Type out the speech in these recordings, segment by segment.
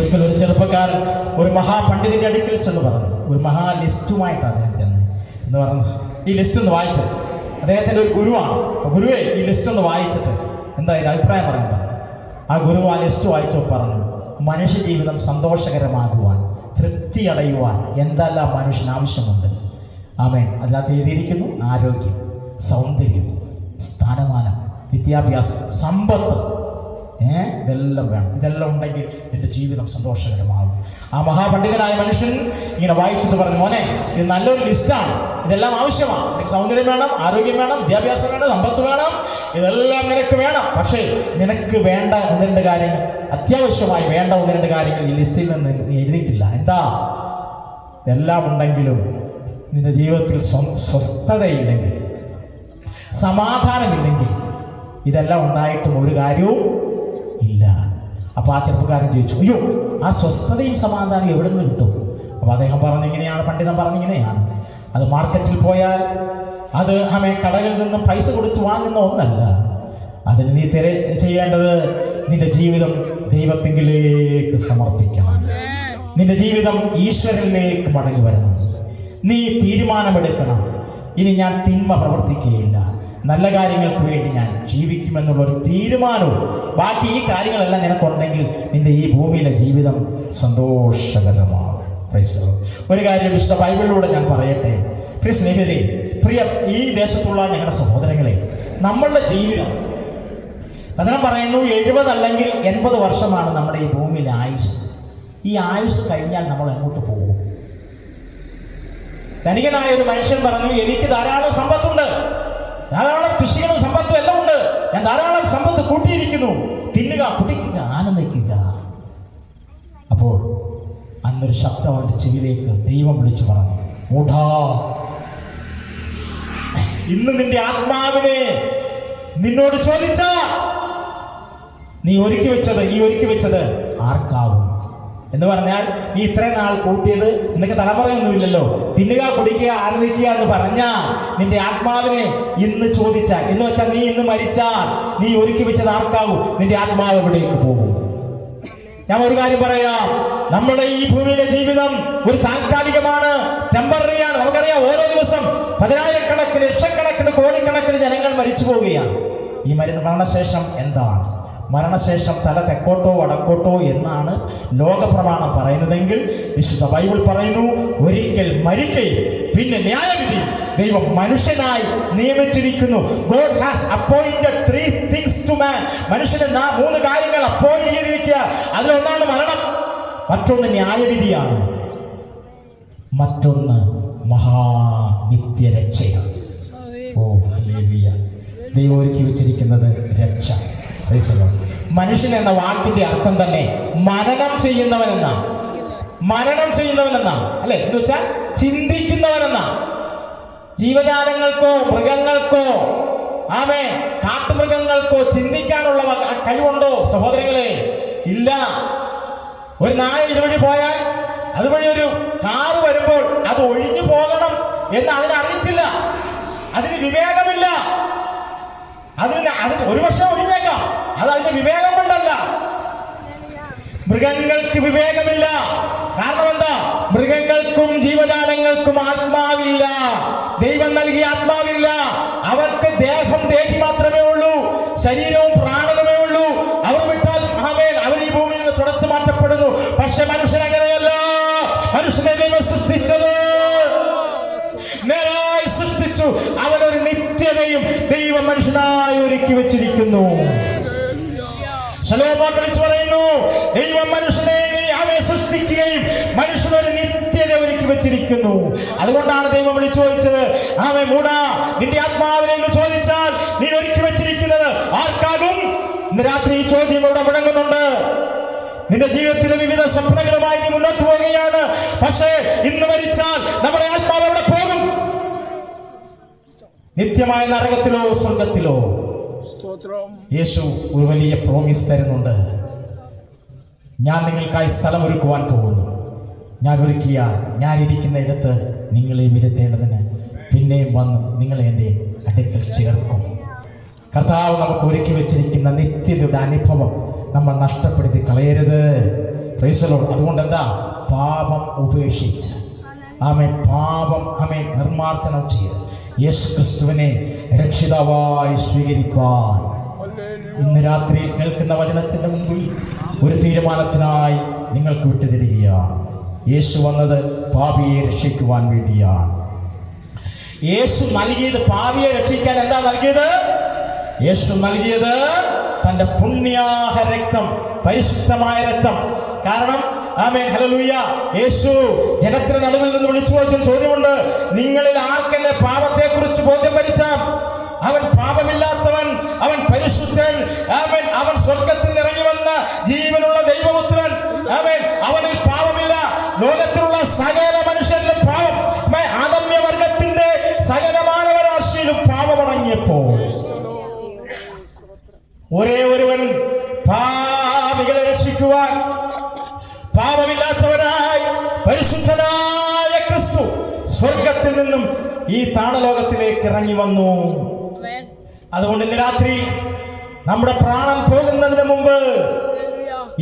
ഒരിക്കൽ ഒരു ചെറുപ്പക്കാരൻ ഒരു മഹാപണ്ഡിതന്റെ അടുക്കൽ ചെന്ന് പറഞ്ഞു, ഒരു ലിസ്റ്റുമായിട്ടാണ് അദ്ദേഹം ചെന്ന് എന്ന് പറഞ്ഞു, ഈ ലിസ്റ്റ് ഒന്ന് വായിച്ചത്. അദ്ദേഹത്തിൻ്റെ ഒരു ഗുരുവാണ്. ഗുരുവേ, ഈ ലിസ്റ്റ് ഒന്ന് വായിച്ചിട്ട് എന്താ അതിൻ്റെ അഭിപ്രായം പറയാൻ പറഞ്ഞു. ആ ഗുരു ആ ലിസ്റ്റ് വായിച്ചോ പറഞ്ഞു, മനുഷ്യജീവിതം സന്തോഷകരമാകുവാൻ, തൃപ്തിയടയുവാൻ എന്തെല്ലാം മനുഷ്യന് ആവശ്യമുണ്ട്. ആമേൻ. അതിനകത്ത് എഴുതിയിരിക്കുന്നു, ആരോഗ്യം, സൗന്ദര്യം, സ്ഥാനമാനം, വിദ്യാഭ്യാസം, സമ്പത്ത്, ഇതെല്ലാം വേണം. ഇതെല്ലാം ഉണ്ടെങ്കിൽ എൻ്റെ ജീവിതം സന്തോഷകരമാകും. ആ മഹാപണ്ഡിതനായ മനുഷ്യൻ ഇങ്ങനെ വായിച്ചിട്ട് പറഞ്ഞു, മോനെ, ഇത് നല്ലൊരു ലിസ്റ്റാണ്, ഇതെല്ലാം ആവശ്യമാണ്. നിനക്ക് സൗന്ദര്യം വേണം, ആരോഗ്യം വേണം, വിദ്യാഭ്യാസം വേണം, സമ്പത്ത് വേണം, ഇതെല്ലാം നിനക്ക് വേണം. പക്ഷേ നിനക്ക് വേണ്ട ഒന്ന് രണ്ട് കാര്യങ്ങൾ, അത്യാവശ്യമായി വേണ്ട ഒന്ന് രണ്ട് കാര്യങ്ങൾ ഈ ലിസ്റ്റിൽ നിന്ന് നീ എഴുതിയിട്ടില്ല. എന്താ? ഇതെല്ലാം ഉണ്ടെങ്കിലും നിന്റെ ജീവിതത്തിൽ സ്വസ്ഥതയില്ലെങ്കിൽ, സമാധാനമില്ലെങ്കിൽ, ഇതെല്ലാം ഉണ്ടായിട്ടും ഒരു കാര്യവും ഇല്ല. അപ്പോൾ ആ ചെറുപ്പക്കാരൻ ചോദിച്ചു, അയ്യോ, ആ സ്വസ്ഥതയും സമാധാനവും എവിടെ നിന്ന് കിട്ടും? അപ്പോൾ അദ്ദേഹം പറഞ്ഞിങ്ങനെയാണ്, പണ്ഡിതൻ പറഞ്ഞിങ്ങനെയാണ്, അത് മാർക്കറ്റിൽ പോയാൽ അത് കടകളിൽ നിന്നും പൈസ കൊടുത്ത് വാങ്ങുന്ന ഒന്നല്ല. അതിന് നീ ചെയ്യേണ്ടത് നിന്റെ ജീവിതം ദൈവത്തിങ്കിലേക്ക് സമർപ്പിക്കണം. നിന്റെ ജീവിതം ഈശ്വരനിലേക്ക് മടങ്ങി വരണം. നീ തീരുമാനമെടുക്കണം, ഇനി ഞാൻ തിന്മ പ്രവർത്തിക്കുകയില്ല, നല്ല കാര്യങ്ങൾക്ക് വേണ്ടി ഞാൻ ജീവിക്കുമെന്നുള്ളൊരു തീരുമാനവും. ബാക്കി ഈ കാര്യങ്ങളെല്ലാം നിനക്കുണ്ടെങ്കിൽ നിന്റെ ഈ ഭൂമിയിലെ ജീവിതം സന്തോഷകരമാകും. ഒരു കാര്യം വിശുദ്ധ ബൈബിളിലൂടെ ഞാൻ പറയട്ടെ. പ്രിയ സ്നേഹിതരെ, പ്രിയ ഈ ദേശത്തുള്ള ഞങ്ങളുടെ സഹോദരങ്ങളെ, നമ്മളുടെ ജീവിതം വചനം പറയുന്നു 70 അല്ലെങ്കിൽ 80 വർഷമാണ് നമ്മുടെ ഈ ഭൂമിയിലെ ആയുസ്. ഈ ആയുസ് കഴിഞ്ഞാൽ നമ്മൾ എങ്ങോട്ട് പോകും? ധനികനായ ഒരു മനുഷ്യൻ പറഞ്ഞു, എനിക്ക് ധാരാളം സമ്പത്തുണ്ട്, ധാരാളം കൃഷികളും സമ്പത്തും എല്ലാം ഉണ്ട്, ഞാൻ ധാരാളം സമ്പത്ത് കൂട്ടിയിരിക്കുന്നു, തിന്നുക, കുടിക്കുക, ആനന്ദിക്കുക. അപ്പോൾ അന്നൊരു ശബ്ദം അവൻ്റെ ചെവിയിലേക്ക് ദൈവം വിളിച്ചു പറഞ്ഞു, മൂഢാ, ഇന്ന് നിന്റെ ആത്മാവിനെ നിന്നോട് ചോദിച്ച നീ ഒരുക്കി വെച്ചത് ആർക്കാകും? എന്ന് പറഞ്ഞാൽ നീ ഇത്രയും നാൾ കൂട്ടിയത് നിനക്ക് തലമുറയൊന്നുമില്ലല്ലോ, തിന്നുക, കുടിക്കുക, ആനന്ദിക്കുക എന്ന് പറഞ്ഞാൽ നിന്റെ ആത്മാവിനെ ഇന്ന് ചോദിച്ചാൽ, എന്ന് വെച്ചാൽ നീ ഇന്ന് മരിച്ചാൽ നീ ഒരുക്കി വെച്ചത് ആർക്കാകും? നിന്റെ ആത്മാവ് എവിടേക്ക് പോകും? ഞാൻ ഒരു കാര്യം പറയാം, നമ്മുടെ ഈ ഭൂമിയിലെ ജീവിതം ഒരു താൽക്കാലികമാണ്, ടെമ്പററിയാണ്. നമുക്കറിയാം, ഓരോ ദിവസം 10,000-കണക്കിന്, ലക്ഷക്കണക്കിന്, കോടിക്കണക്കിന് ജനങ്ങൾ മരിച്ചു പോവുകയാണ്. ഈ മരണശേഷം എന്താണ്? മരണശേഷം തല തെക്കോട്ടോ വടക്കോട്ടോ എന്നാണ് ലോകപ്രമാണം പറയുന്നതെങ്കിൽ വിശുദ്ധ ബൈബിൾ പറയുന്നു, ഒരിക്കൽ മരിക്കുകയും പിന്നെ ന്യായവിധി ദൈവം മനുഷ്യനായി നിയമിച്ചിരിക്കുന്നു. God has appointed 3 things to man. മനുഷ്യന് 3 കാര്യങ്ങൾ അപ്പോയിന്റ് ചെയ്തിരിക്കുക. അതിലൊന്നാണ് മരണം, മറ്റൊന്ന് ന്യായവിധിയാണ്, മറ്റൊന്ന് മഹാനിത്യരക്ഷയാണ്. ഓ ഹല്ലേലൂയ! ദൈവം ഒരുക്കി വെച്ചിരിക്കുന്നത് രക്ഷ. മനുഷ്യൻ എന്ന വാക്കിന്റെ അർത്ഥം തന്നെ മനനം ചെയ്യുന്നവനെന്നാ അല്ലെ? എന്ന് വെച്ചാൽ ചിന്തിക്കുന്നവനെന്നാ. ജീവജാലങ്ങൾക്കോ മൃഗങ്ങൾക്കോ കാട്ടുമൃഗങ്ങൾക്കോ ചിന്തിക്കാനുള്ള കഴിവുണ്ടോ സഹോദരങ്ങളെ? ഇല്ല. ഒരു നായ ഇതുവഴി പോയാൽ അതുവഴി ഒരു കാറ് വരുമ്പോൾ അത് ഒഴിഞ്ഞു പോകണം എന്ന് അതിനറിയത്തില്ല, അതിന് വിവേകമില്ല. അത് ഒരു വർഷം ഒഴിഞ്ഞേക്കാം, അത് അതിന്റെ വിവേകം കൊണ്ടല്ല. മൃഗങ്ങൾക്ക് വിവേകമില്ല. കാരണം എന്താ? മൃഗങ്ങൾക്കും ജീവജാലങ്ങൾക്കും ആത്മാവില്ല, ദൈവം നൽകിയ ആത്മാവില്ല. അവർക്ക് ദേഹി മാത്രമേ ഉള്ളൂ, ശരീരവും പ്രാണനുമേ ഉള്ളൂ. അവർ വിട്ടാൽ അവർ ഈ ഭൂമിയിൽ നിന്ന് തുടച്ചു മാറ്റപ്പെടുന്നു. പക്ഷെ മനുഷ്യൻ അങ്ങനെയല്ല. മനുഷ്യനെ ദൈവം സൃഷ്ടിച്ചത് നേരായി സൃഷ്ടിച്ചു. അവനൊരു നിത്യതയും ദൈവം മനുഷ്യനായി ഒരുക്കി വെച്ചിരിക്കുന്നു. ശലോമോൻ വിളിച്ചു പറയുന്നു, ദൈവം മനുഷ്യനെ സൃഷ്ടിക്കുകയും മനുഷ്യനൊരു നിത്യത ഒരുക്കി വെച്ചിരിക്കുന്നു. അതുകൊണ്ടാണ് ദൈവം വിളിച്ചു ചോദിച്ചത്, മൂടാ, നിന്റെ ആത്മാവിനെ എന്ന് ചോദിച്ചാൽ നീ ഒരുക്കി വെച്ചിരിക്കുന്നത് ആർക്കാകും? ഇന്ന് രാത്രി ഈ ചോദ്യം ഇവിടെ മുഴങ്ങുന്നുണ്ട്. നിന്റെ ജീവിതത്തിലെ വിവിധ സ്വപ്നങ്ങളുമായി നീ മുന്നോട്ട് പോവുകയാണ്. പക്ഷേ ഇന്ന് മരിച്ചാൽ നമ്മുടെ ആത്മാവ് എവിടെ പോകും? നിത്യമായ നരകത്തിലോ സ്വർഗത്തിലോ? യേശു ഒരു വലിയ പ്രോമിസ് തരുന്നുണ്ട്. ഞാൻ നിങ്ങൾക്കായി സ്ഥലം ഒരുക്കുവാൻ പോകുന്നു. ഞാൻ ഒരുക്കിയാൽ ഞാൻ ഇരിക്കുന്ന ഇടത്ത് നിങ്ങളെ ഇരുത്തേണ്ടതിന് പിന്നെയും വന്ന് നിങ്ങളെ എൻ്റെ അടുക്കൽ ചേർക്കും. കർത്താവ് നമുക്ക് ഒരുക്കി വെച്ചിരിക്കുന്ന നിത്യതയുടെ അനുഭവം നമ്മൾ നഷ്ടപ്പെടുത്തി കളയരുത്. Praise the Lord. അതുകൊണ്ട് എന്താ, പാപം ഉപേക്ഷിച്ച് പാപം നിർമ്മാർജ്ജനം ചെയ്ത് യേശു ക്രിസ്തുവിനെ രക്ഷിതാവായി സ്വീകരിപ്പാൻ ഇന്ന് രാത്രിയിൽ കേൾക്കുന്ന വചനത്തിൻ്റെ മുമ്പിൽ ഒരു തീരുമാനത്തിനായി നിങ്ങൾക്ക് വിട്ടുതരികയാണ്. യേശു വന്നത് പാപിയെ രക്ഷിക്കുവാൻ വേണ്ടിയാണ്. യേശു നൽകിയത്, പാപിയെ രക്ഷിക്കാൻ എന്താ നൽകിയത്? യേശു നൽകിയത് തൻ്റെ പുണ്യാഹ രക്തം, പരിശുദ്ധമായ രക്തം. കാരണം ആമേൻ, ഹല്ലേലൂയ, യേശു ജനത്തിന് നടുവിൽ നിന്ന് വിളിച്ചു ചോദിച്ചൊരു ചോദ്യമുണ്ട്, നിങ്ങളിൽ ആർക്കെന്നെ പാപത്തെക്കുറിച്ച് ബോധ്യം വരുത്താം? അവൻ പാപമില്ലാത്തവൻ, അവൻ പരിശുദ്ധൻ, ആമേൻ, അവൻ സ്വർഗത്തിൽ ഇറങ്ങി വന്ന ജീവനുള്ള ദൈവപുത്രൻ, ആമേൻ, അവനിൽ പാപമില്ല. ലോകത്തിലുള്ള സകല മനുഷ്യരിലും പാപം, ആദമ്യവർഗത്തിന്റെ സകല മാനവരാശിയിലും പാപമടങ്ങിയപ്പോൾ ഒരേ ഒരുവൻ പാപികളെ രക്ഷിക്കുവാൻ, പാപമില്ലാത്തവനായി പരിശുദ്ധനായ ക്രിസ്തു സ്വർഗത്തിൽ നിന്നും ഈ താണലോകത്തിലേക്ക് ഇറങ്ങി വന്നു. അതുകൊണ്ട് ഇന്ന് രാത്രി നമ്മുടെ പ്രാണൻ പോകുന്നതിന് മുമ്പ്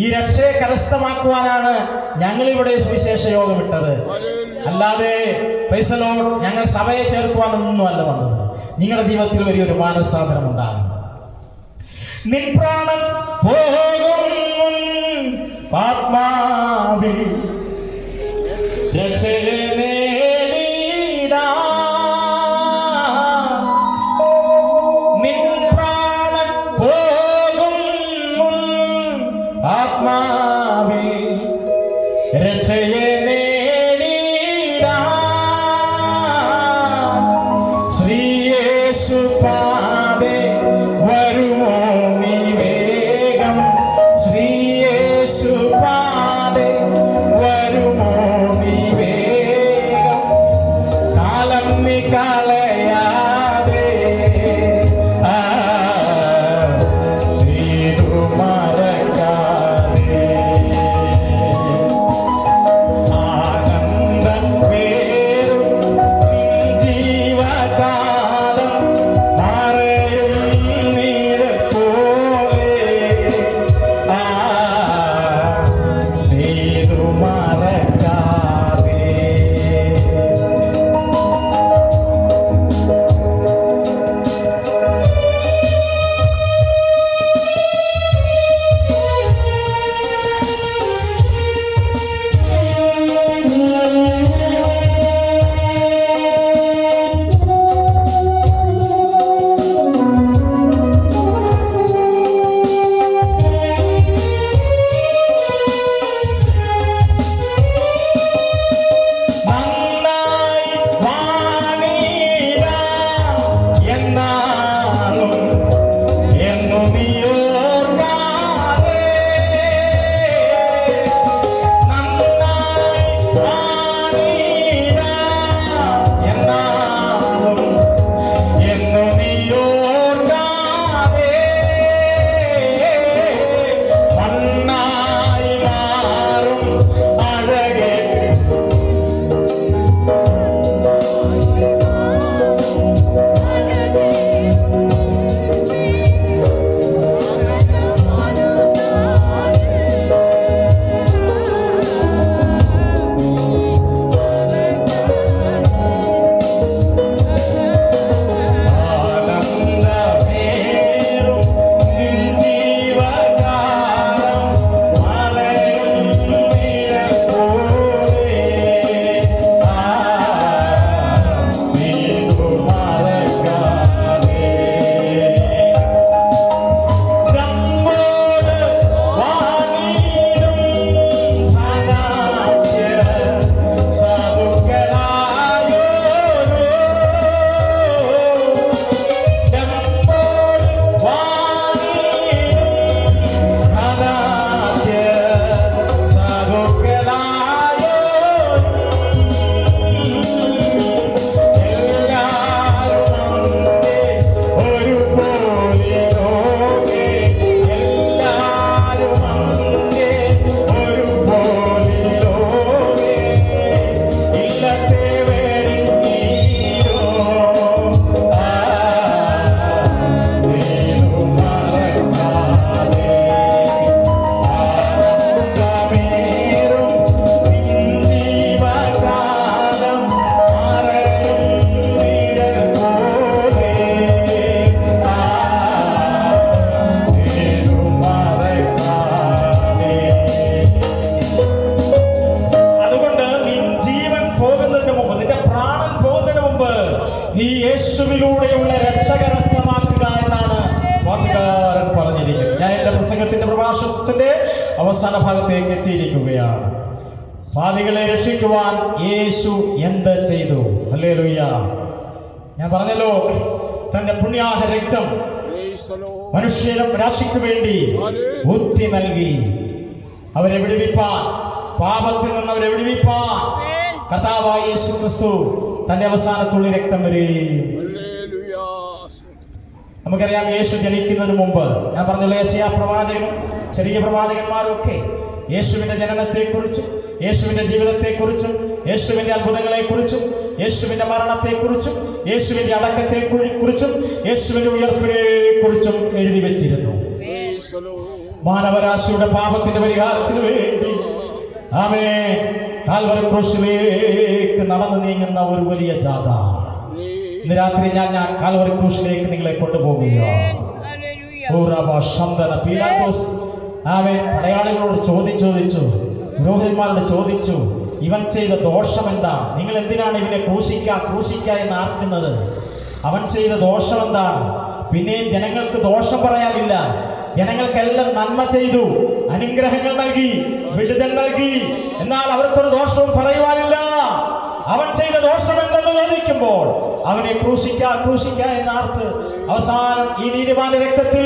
ഈ രക്ഷയെ കരസ്ഥമാക്കുവാനാണ് ഞങ്ങളിവിടെ സുവിശേഷ യോഗം ഇട്ടത്. അല്ലാതെ പ്രൈസ് ദി ലോർഡ്, ഞങ്ങൾ സഭയെ ചേർക്കുവാനൊന്നും അല്ല വന്നത്. നിങ്ങളുടെ ജീവിതത്തിൽ വലിയൊരു മാനസാന്തരം ഉണ്ടാകും. നിൻ പ്രാണൻ പോകും ആത്മാവിൽ രക്ഷയെ നേടിടാം. നിൻ പ്രാണൻ പോകും ആത്മാവിൽ രക്ഷയെ നേടിടാം. ശ്രീയേശു പാദേ വരുമോ നീ വേഗം, ശ്രീയേശു പാദേ വരുമോ നീ വേഗം, കാലം നീ കളയാതെ നീതു മറക്കാതെ. അവസാന ഭാഗത്തേക്ക് എത്തിയിരിക്കുകയാണ്. പാപികളെ രക്ഷിക്കുവാൻ യേശു എന്ത് ചെയ്തു? ഹല്ലേലൂയ. ഞാൻ പറഞ്ഞല്ലോ, തന്റെ പുണ്യാഹ രക്തം മനുഷ്യരും രാശിക്ക് വേണ്ടി ഊറ്റി നൽകി അവരെ വിടുവിപ്പാൻ, പാപത്തിൽ നിന്ന് അവരെ വിടുവിപ്പാൻ കർത്താവായ യേശു ക്രിസ്തു തന്റെ അവസാനത്തുള്ളി രക്തം വരെയും. നമുക്കറിയാം, യേശു ജനിക്കുന്നതിന് മുമ്പ് ഞാൻ പറഞ്ഞല്ലോ, യെശയ്യാ പ്രവാചകനും ചെറിയ പ്രവാചകന്മാരും ഒക്കെ യേശുവിന്റെ ജനനത്തെക്കുറിച്ചും യേശുവിന്റെ ജീവിതത്തെക്കുറിച്ചും യേശുവിന്റെ അത്ഭുതങ്ങളെക്കുറിച്ചും യേശുവിന്റെ മരണത്തെക്കുറിച്ചും യേശുവിന്റെ അടക്കത്തെക്കുറിച്ചും യേശുവിന്റെ ഉയർപ്പിനെ കുറിച്ചും എഴുതി വെച്ചിരുന്നു. മാനവരാശിയുടെ പാപത്തിന്റെ പരിഹാരത്തിന് വേണ്ടി ആമേൻ കാൽവരി ക്രൂശിലേക്ക് നടന്നു നീങ്ങുന്ന ഒരു വലിയ ജാഥ. ഇന്ന് രാത്രി ഞാൻ കാൽവരി ക്രൂശിലേക്ക് നിങ്ങളെ കൊണ്ടുപോകുകയാണ്. പീലാത്തോസ് ആമേൻ പടയാളികളോട് ചോദിച്ചു, പുരോഹിതന്മാരോട് ചോദിച്ചു, ഇവൻ ചെയ്ത ദോഷം എന്താണ്? നിങ്ങൾ എന്തിനാണ് ഇവനെ ക്രൂശിക്ക എന്ന് ആർക്കുന്നത്? അവൻ ചെയ്ത ദോഷം എന്താണ്? പിന്നെയും ജനങ്ങൾക്ക് ദോഷം പറയാനില്ല. ജനങ്ങൾക്കെല്ലാം നന്മ ചെയ്തു, അനുഗ്രഹങ്ങൾ നൽകി, വിടുതൽ നൽകി. എന്നാൽ അവർക്കൊരു ദോഷവും പറയുവാനില്ല. അവൻ ചെയ്ത ദോഷം എന്തെന്ന് ചോദിക്കുമ്പോൾ അവനെ ക്രൂശിക്ക എന്നാർത്ത് അവസാനം ഈ നീതിമാന്റെ രക്തത്തിൽ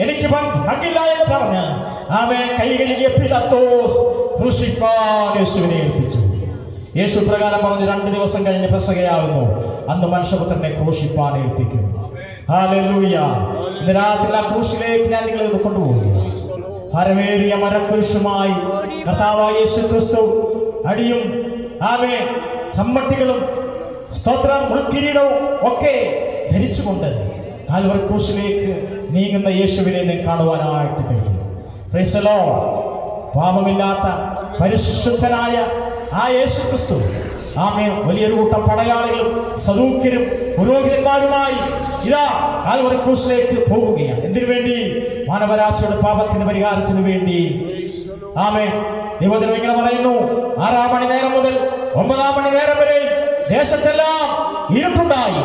എനിക്ക് പങ്കില്ല എന്ന് പറഞ്ഞ് ആമേൻ കൈ കഴുകിയ പീലാത്തോസ് ക്രൂശിപ്പാൻ യേശുവിനെ ഏൽപ്പിച്ചു. യേശു പ്രകാരം പറഞ്ഞു, 2 ദിവസം കഴിഞ്ഞ് പെസഹയാകുന്നു, അന്ന് മനുഷ്യപുത്രനെ ക്രൂശിപ്പാൻ ഏൽപ്പിക്കും. ഹല്ലേലൂയ. ഇന്ന് രാത്രി ആ ക്രൂശിലേക്ക് ഞാൻ നിങ്ങളെ കൊണ്ടുപോകുകയാണ്. ഭാരമേറിയ മരക്കുരിശുമായി കർത്താവായ യേശു ക്രിസ്തു അടിയും ആമേൻ ചമ്മട്ടികളും സ്തോത്രം മുൾക്കിരീടവും ഒക്കെ ധരിച്ചുകൊണ്ട് കാൽവരി ക്രൂശിലേക്ക് നീങ്ങുന്ന യേശുവിനെ നിങ്ങൾക്ക് കാണുവാനായിട്ട് കഴിയും. Praise the Lord. പാപമില്ലാത്ത പരിശുദ്ധനായ ആ യേശു ക്രിസ്തു ആമേൻ വലിയൊരു കൂട്ടം പടയാളികളും സദൂക്യരും പുരോഹിതന്മാരുമായി ഇതാ കാൽവരി ക്രൂശിലേക്ക് പോകുകയാണ്. എന്തിനു വേണ്ടി? മാനവരാശിയുടെ പാപത്തിന് പരിഹാരത്തിന് വേണ്ടി. ആമേൻ. ദൈവവചനം ഇങ്ങനെ പറയുന്നു, 6 മണി നേരം മുതൽ 9 മണി നേരം വരെ ദേശത്തെല്ലാം ഇരുട്ടുണ്ടായി.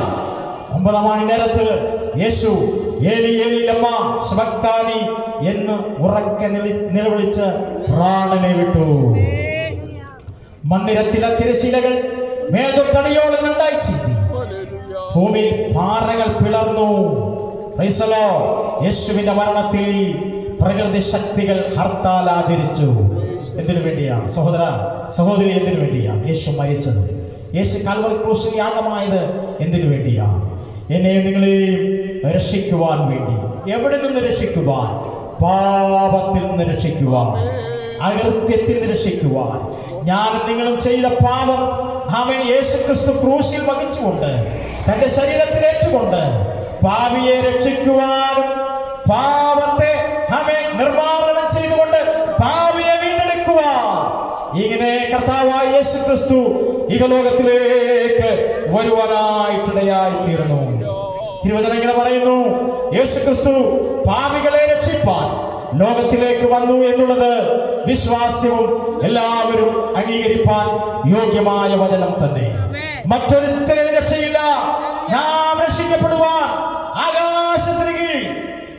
9 മണി നേരത്ത് യേശു ഏലി ഏലി ലമ്മാ ശബക്താനി എന്ന് ഉറക്കെ നിലവിളിച്ച് പ്രാണനെ വിട്ടു. മന്ദിരത്തിലെ തിരശീലകൾ മേൽതൊട്ടടിയോളം ഉണ്ടായി ചീന്തി. ഭൂമിയിൽ പാറകൾ പിളർന്നു. Praise the Lord. യേശുവിന്റെ മരണത്തിൽ പ്രകൃതി ശക്തികൾ ഹർത്താൽ ആചരിച്ചു. എന്തിനു വേണ്ടിയാണ് സഹോദര സഹോദരി? എന്തിനു വേണ്ടിയാണ് യേശു മരിച്ചത്? യേശു കാൽവരി ക്രൂശിൽ യാഗമായത് എന്തിനു വേണ്ടിയാണ്? എന്നെയും നിങ്ങളെയും രക്ഷിക്കുവാൻ വേണ്ടി. എവിടെ നിന്ന് രക്ഷിക്കുവാൻ? പാപത്തിൽ നിന്ന് രക്ഷിക്കുവാൻ, അകൃത്യത്തിൽ നിന്ന് രക്ഷിക്കുവാൻ. ഞാനും നിങ്ങളും ചെയ്ത പാപം ആമേൻ യേശു ക്രിസ്തു ക്രൂശിൽ വഹിച്ചുകൊണ്ട് തന്റെ ശരീരത്തിൽ ഏറ്റുകൊണ്ട് പാപിയെ രക്ഷിക്കുവാനും പാപത്തെ ആമേൻ നിർമ്മാർജ്ജനം ചെയ്തുകൊണ്ട് പാപിയെ വീണ്ടെടുക്കുവാൻ ഇങ്ങനെ കർത്താവായ യേശു ക്രിസ്തു ഇഹലോകത്തിലേക്ക് വരുവാനായിട്ടിടയായി തീർന്നു. തിരുവചനം ഇങ്ങനെ പറയുന്നു, യേശു ക്രിസ്തു പാപികളെ രക്ഷിപ്പാൻ ലോകത്തിലേക്ക് വന്നു എന്നുള്ളത് വിശ്വാസ്യവും എല്ലാവരും അംഗീകരിപ്പാൻ യോഗ്യമായ വചനം തന്നെ. മറ്റൊരുത്തരും രക്ഷയില്ല. നാം രക്ഷിക്കപ്പെടുവാൻ ആകാശത്തിന് കീഴിൽ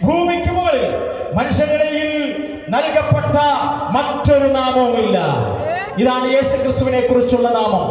ഭൂമിക്ക് മുകളിൽ മനുഷ്യനിടയിൽ നൽകപ്പെട്ട മറ്റൊരു നാമവുമില്ല. ഇതാണ് യേശു ക്രിസ്തുവിനെ കുറിച്ചുള്ള നാമം.